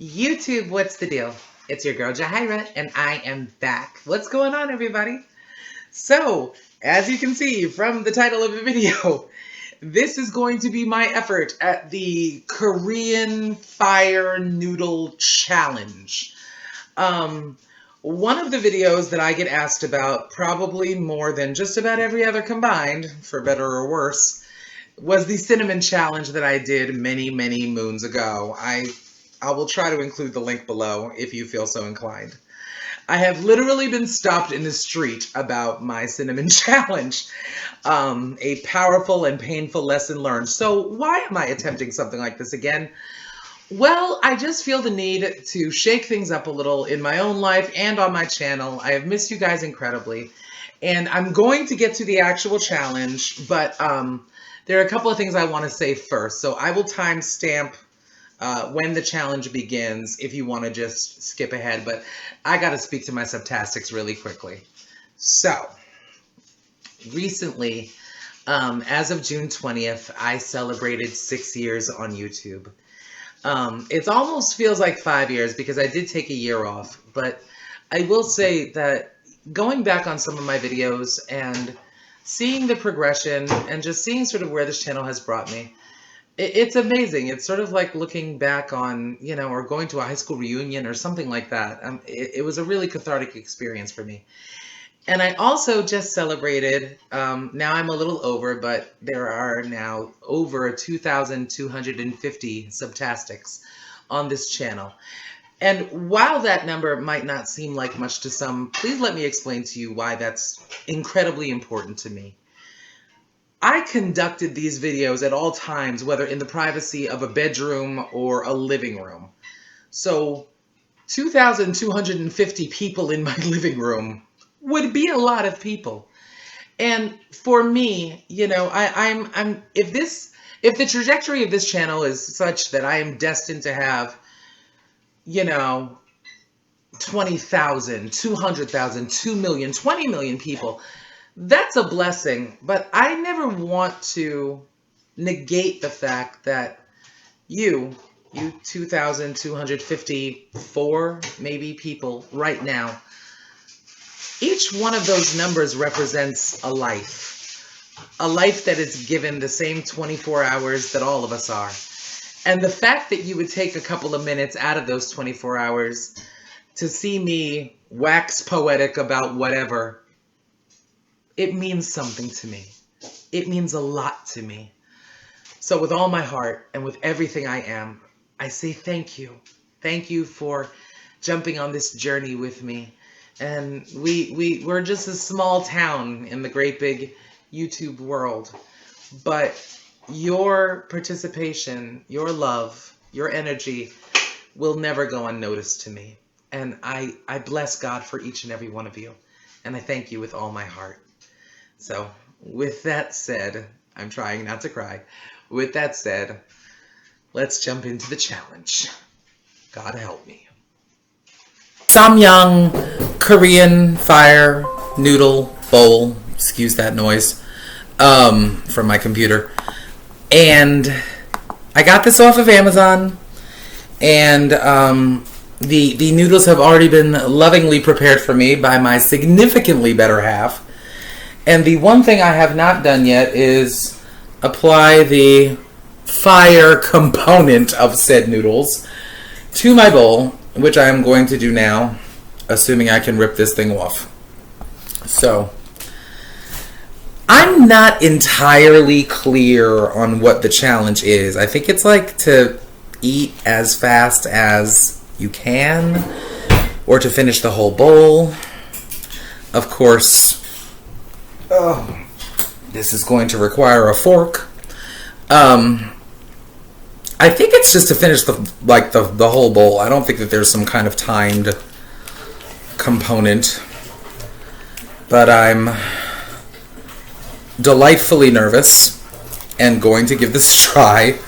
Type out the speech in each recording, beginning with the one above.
YouTube, what's the deal? It's your girl Jahaira, and I am back. What's going on, everybody? So, as you can see from the title of the video, this is going to be my effort at the Korean Fire Noodle Challenge. One of the videos that I get asked about, probably more than just about every other combined, for better or worse, was the cinnamon challenge that I did many, many moons ago. I will try to include the link below if you feel so inclined. I have literally been stopped in the street about my cinnamon challenge. A powerful and painful lesson learned. So why am I attempting something like this again? Well, I just feel the need to shake things up a little in my own life and on my channel. I have missed you guys incredibly. And I'm going to get to the actual challenge, but there are a couple of things I want to say first. So I will timestamp when the challenge begins if you want to just skip ahead, but I got to speak to my subtastics really quickly. So recently, as of June 20th, I celebrated 6 years on YouTube. It almost feels like 5 years because I did take a year off, but I will say that going back on some of my videos and seeing the progression and just seeing sort of where this channel has brought me, it's amazing. It's sort of like looking back on, or going to a high school reunion or something like that. It was a really cathartic experience for me. And I also just celebrated, now I'm a little over, but there are now over 2,250 subtastics on this channel. And while that number might not seem like much to some, please let me explain to you why that's incredibly important to me. I conducted these videos at all times, whether in the privacy of a bedroom or a living room. So 2,250 people in my living room would be a lot of people. And for me, if the trajectory of this channel is such that I am destined to have, 20,000, 200,000, 2 million, 20 million people, that's a blessing, but I never want to negate the fact that you 2,254 maybe people right now, each one of those numbers represents a life that is given the same 24 hours that all of us are. And the fact that you would take a couple of minutes out of those 24 hours to see me wax poetic about whatever, it means something to me. It means a lot to me. So with all my heart and with everything I am, I say thank you. Thank you for jumping on this journey with me. And we're just a small town in the great big YouTube world. But your participation, your love, your energy will never go unnoticed to me. And I bless God for each and every one of you. And I thank you with all my heart. So, with that said, I'm trying not to cry. With that said, let's jump into the challenge. God help me. Samyang Korean Fire Noodle bowl. Excuse that noise from my computer. And I got this off of Amazon. And the noodles have already been lovingly prepared for me by my significantly better half. And the one thing I have not done yet is apply the fire component of said noodles to my bowl, which I am going to do now, assuming I can rip this thing off. So, I'm not entirely clear on what the challenge is. I think it's like to eat as fast as you can, or to finish the whole bowl. Of course, this is going to require a fork. I think it's just to finish the whole bowl. I don't think that there's some kind of timed component. But I'm delightfully nervous and going to give this a try.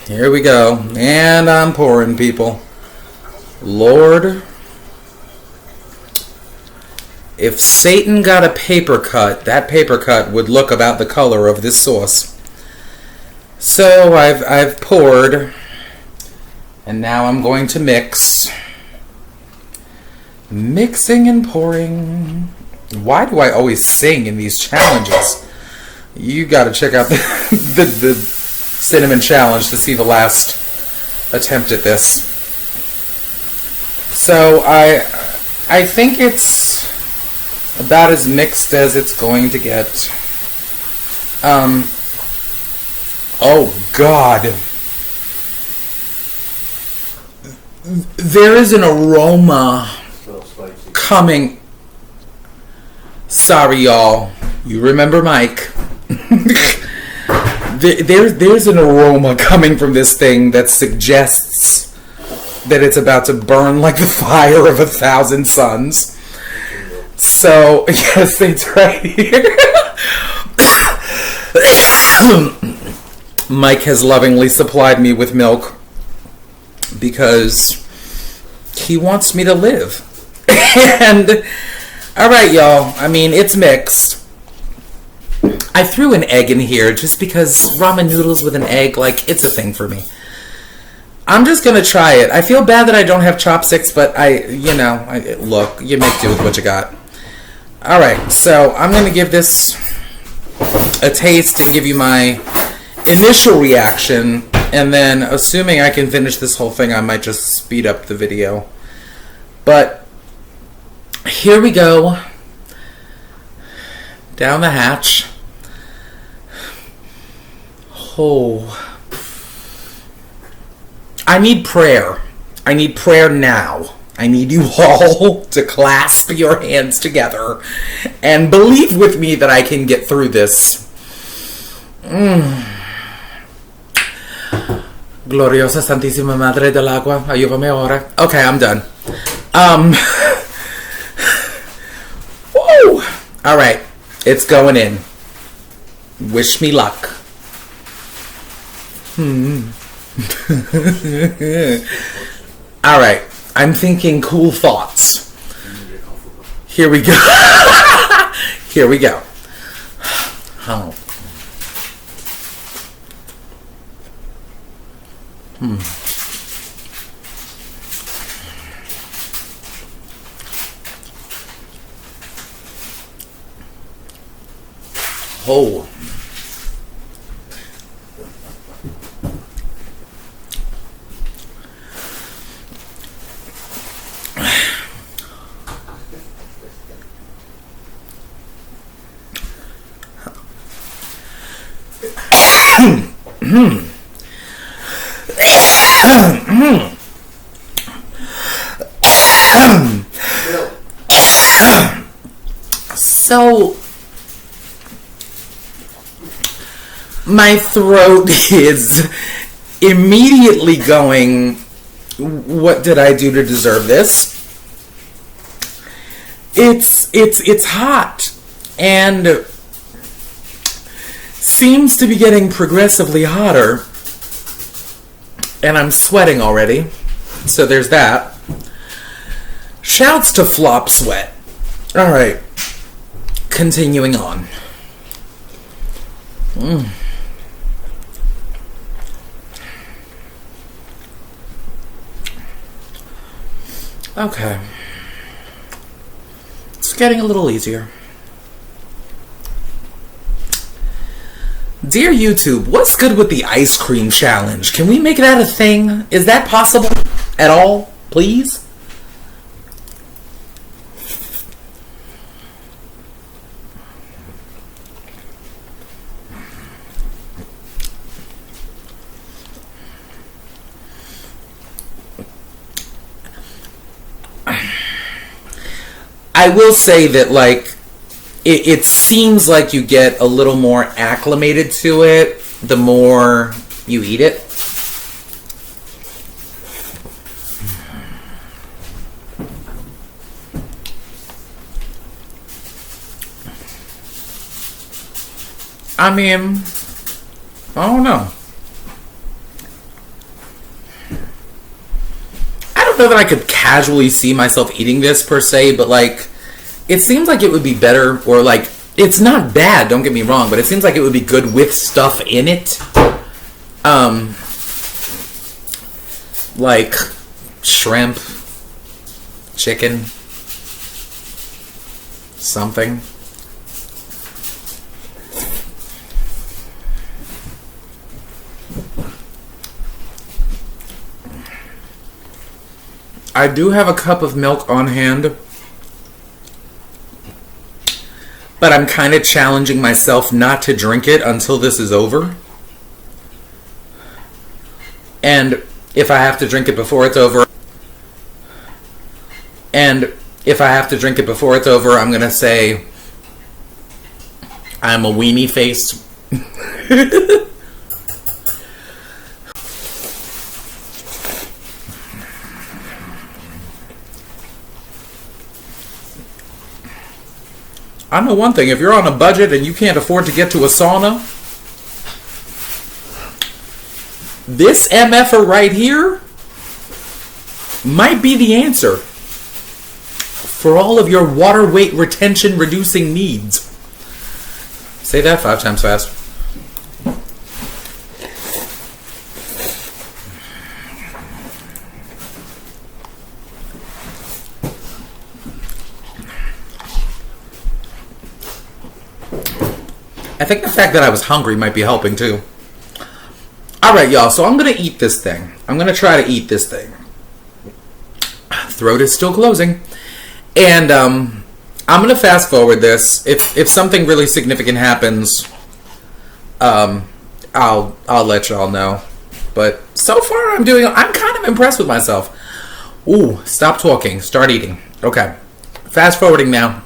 Here we go. And I'm pouring, people. Lord, if Satan got a paper cut, that paper cut would look about the color of this sauce. So I've poured And now I'm going to mix. Mixing and pouring. Why do I always sing in these challenges? You got to check out the cinnamon challenge to see the last attempt at this. So I think it's about as mixed as it's going to get. Oh God. There is an aroma coming. Sorry, y'all. You remember Mike. There's an aroma coming from this thing that suggests that it's about to burn like the fire of 1,000 suns. So, yes, it's right here. Mike has lovingly supplied me with milk because he wants me to live. And, alright, y'all. I mean, it's mixed. I threw an egg in here just because ramen noodles with an egg, like, it's a thing for me. I'm just going to try it. I feel bad that I don't have chopsticks, but look, you make do with what you got. Alright, so I'm going to give this a taste and give you my initial reaction, and then assuming I can finish this whole thing, I might just speed up the video. But here we go. Down the hatch. Oh. I need prayer. I need prayer now. I need you all to clasp your hands together and believe with me that I can get through this. Gloriosa Santísima Madre del Agua, ayúdame ahora. Okay, I'm done. Woo! All right, it's going in. Wish me luck. All right, I'm thinking cool thoughts. Here we go. Here we go. Oh. Oh. So my throat is immediately going, what did I do to deserve this? It's hot and seems to be getting progressively hotter, and I'm sweating already, so there's that. Shouts to Flop Sweat. Alright, continuing on. Okay. It's getting a little easier. Dear YouTube, what's good with the ice cream challenge? Can we make that a thing? Is that possible at all? Please? I will say that, like, it seems like you get a little more acclimated to it the more you eat it. I mean, I don't know. I don't know that I could casually see myself eating this per se, but like, it seems like it would be better, or like, it's not bad, don't get me wrong, but it seems like it would be good with stuff in it. like shrimp, chicken, something. I do have a cup of milk on hand, but I'm kind of challenging myself not to drink it until this is over. And if I have to drink it before it's over, I'm going to say I'm a weenie face. I know one thing, if you're on a budget and you can't afford to get to a sauna, this MFer right here might be the answer for all of your water weight retention reducing needs. Say that 5 times fast. I think the fact that I was hungry might be helping too. Alright, y'all, so I'm going to eat this thing. I'm going to try to eat this thing. Throat is still closing. And I'm going to fast forward this. If something really significant happens, I'll let y'all know. But so far I'm kind of impressed with myself. Ooh, stop talking. Start eating. Okay. Fast forwarding now.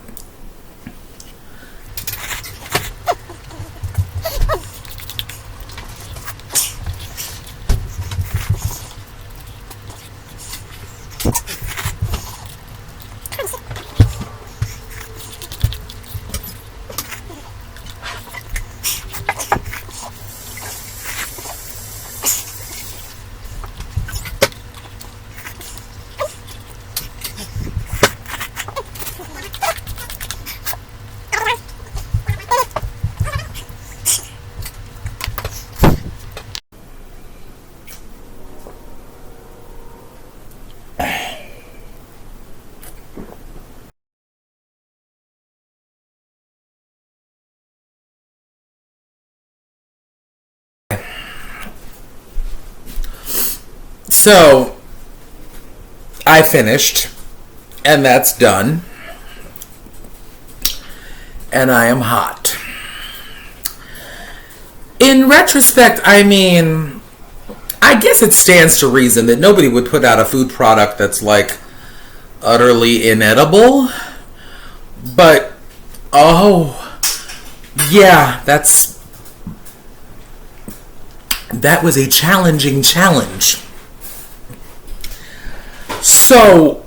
So, I finished, and that's done, and I am hot. In retrospect, I mean, I guess it stands to reason that nobody would put out a food product that's like utterly inedible, but, oh, yeah, that was a challenging challenge. So,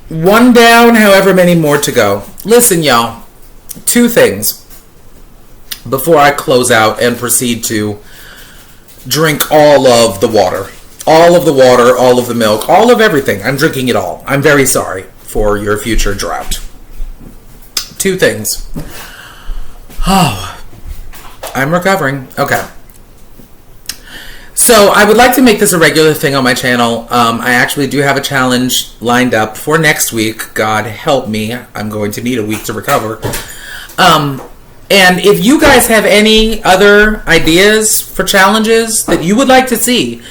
one down, however many more to go. Listen, y'all, 2 things before I close out and proceed to drink all of the water. All of the water, all of the milk, all of everything. I'm drinking it all. I'm very sorry for your future drought. 2 things. Oh, I'm recovering. Okay. So, I would like to make this a regular thing on my channel. I actually do have a challenge lined up for next week. God help me. I'm going to need a week to recover. And if you guys have any other ideas for challenges that you would like to see,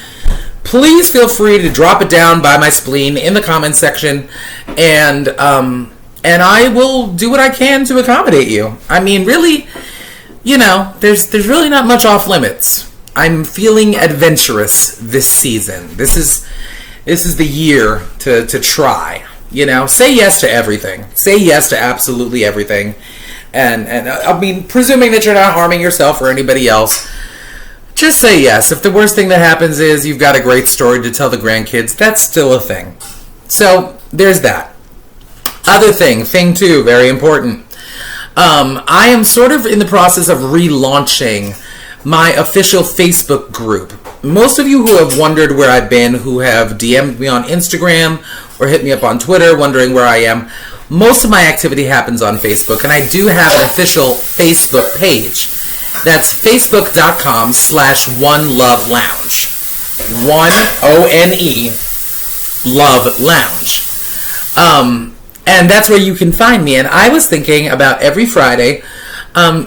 please feel free to drop it down by my spleen in the comments section. And I will do what I can to accommodate you. I mean, really, you know, there's really not much off limits. I'm feeling adventurous this season. This is the year to try. You know, say yes to everything. Say yes to absolutely everything. And I mean, presuming that you're not harming yourself or anybody else, just say yes. If the worst thing that happens is you've got a great story to tell the grandkids, that's still a thing. So there's that. Other thing 2, very important. I am sort of in the process of relaunching my official Facebook group. Most of you who have wondered where I've been, who have DM'd me on Instagram or hit me up on Twitter wondering where I am, most of my activity happens on Facebook, and I do have an official Facebook page. That's facebook.com/OneLoveLounge. ONE, Love Lounge. And that's where you can find me. And I was thinking about every Friday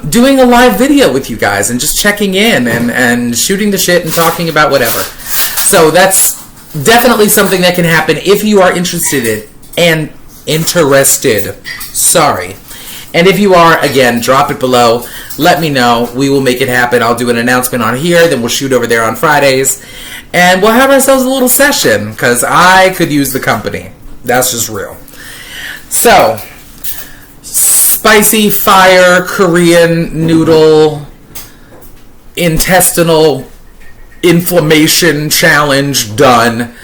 doing a live video with you guys and just checking in and shooting the shit and talking about whatever. So that's definitely something that can happen if you are interested and interested. Sorry. And if you are, again, drop it below. Let me know. We will make it happen. I'll do an announcement on here. Then we'll shoot over there on Fridays. And we'll have ourselves a little session because I could use the company. That's just real. So, spicy fire Korean noodle intestinal inflammation challenge done.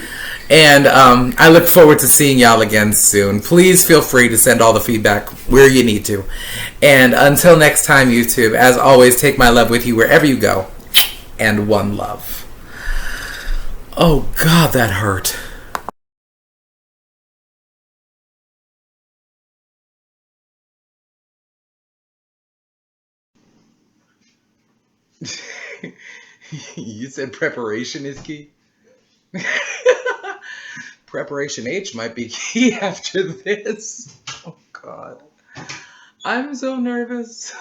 And I look forward to seeing y'all again soon. Please feel free to send all the feedback where you need to. And until next time, YouTube, as always, take my love with you wherever you go. And one love. Oh, God, that hurt. You said preparation is key? Preparation H might be key after this. Oh, God. I'm so nervous.